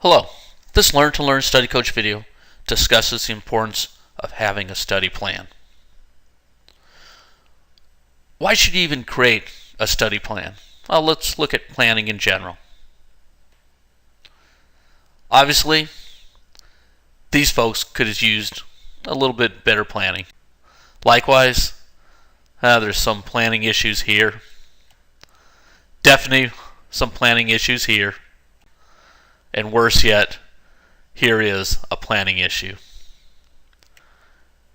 Hello, this Learn to Learn Study Coach video discusses the importance of having a study plan. Why should you even create a study plan? Well, let's look at planning in general. Obviously, these folks could have used a little bit better planning. Likewise, there's some planning issues here. Definitely some planning issues here. And worse yet, here is a planning issue.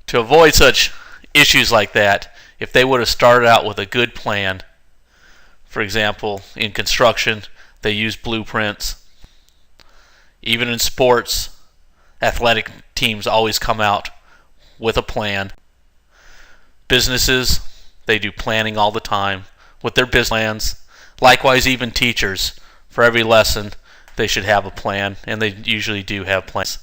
To avoid such issues like that, if they would have started out with a good plan, for example, in construction, they use blueprints. Even in sports, athletic teams always come out with a plan. Businesses, they do planning all the time with their business plans. Likewise, even teachers, for every lesson, they should have a plan, and they usually do have plans.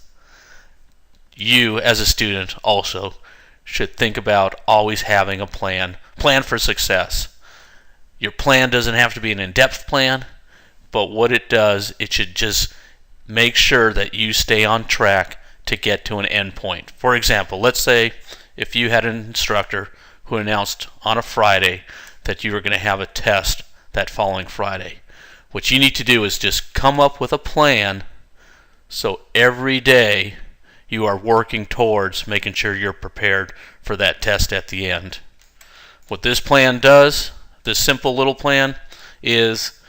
You, as a student, also should think about always having a plan for success. Your plan doesn't have to be an in-depth plan, but what it does, it should just make sure that you stay on track to get to an end point. For example, let's say if you had an instructor who announced on a Friday that you were going to have a test that following Friday. What you need to do is just come up with a plan so every day you are working towards making sure you're prepared for that test at the end. What this plan does, this simple little plan, is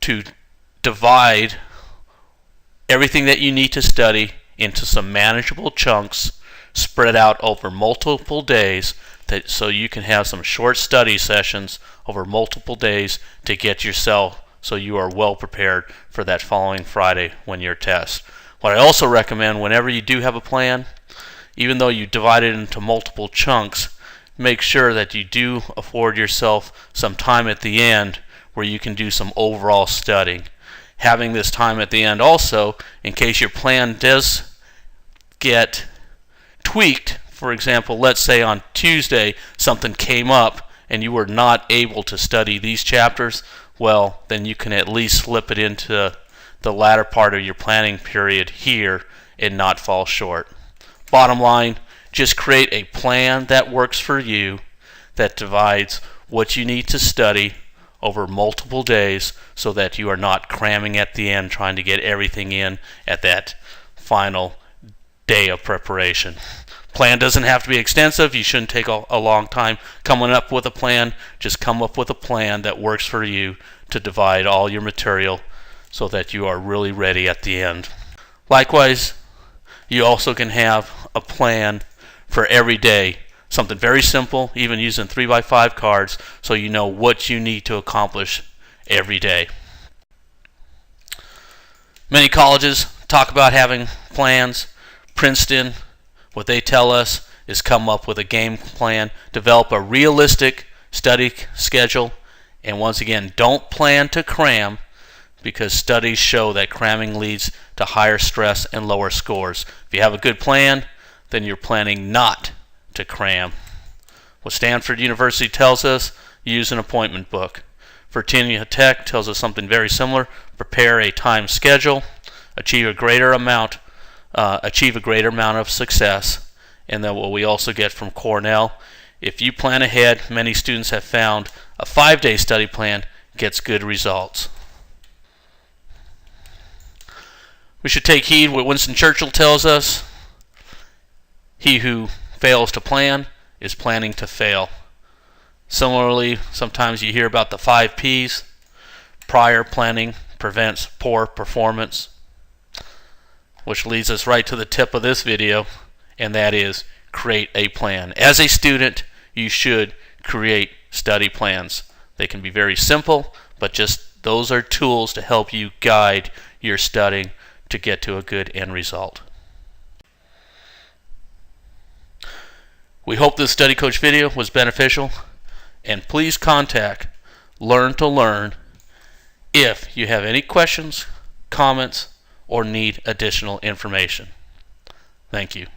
to divide everything that you need to study into some manageable chunks spread out over multiple days, so you can have some short study sessions over multiple days to get yourself so you are well prepared for that following Friday when your test. What I also recommend, whenever you do have a plan, even though you divide it into multiple chunks, make sure that you do afford yourself some time at the end where you can do some overall studying. Having this time at the end also, in case your plan does get tweaked. For example, let's say on Tuesday something came up and you were not able to study these chapters, well, then you can at least slip it into the latter part of your planning period here and not fall short. Bottom line, just create a plan that works for you, that divides what you need to study over multiple days so that you are not cramming at the end trying to get everything in at that final day of preparation. Plan doesn't have to be extensive. You shouldn't take a long time coming up with a plan. Just come up with a plan that works for you to divide all your material so that you are really ready at the end. Likewise, you also can have a plan for every day. Something very simple, even using 3x5 cards, so you know what you need to accomplish every day. Many colleges talk about having plans. Princeton, what they tell us is come up with a game plan, develop a realistic study schedule, and once again, don't plan to cram, because studies show that cramming leads to higher stress and lower scores. If you have a good plan, then you're planning not to cram. What Stanford University tells us, use an appointment book. Virginia Tech tells us something very similar. Prepare a time schedule, achieve a greater amount of success. And then what we also get from Cornell, if you plan ahead, many students have found a 5-day study plan gets good results. We should take heed what Winston Churchill tells us. He who fails to plan is planning to fail. Similarly, sometimes you hear about the 5 P's. Prior planning prevents poor performance. Which leads us right to the tip of this video, and that is create a plan. As a student, you should create study plans. They can be very simple, but just those are tools to help you guide your studying to get to a good end result. We hope this Study Coach video was beneficial, and please contact Learn to Learn if you have any questions, comments, or need additional information. Thank you.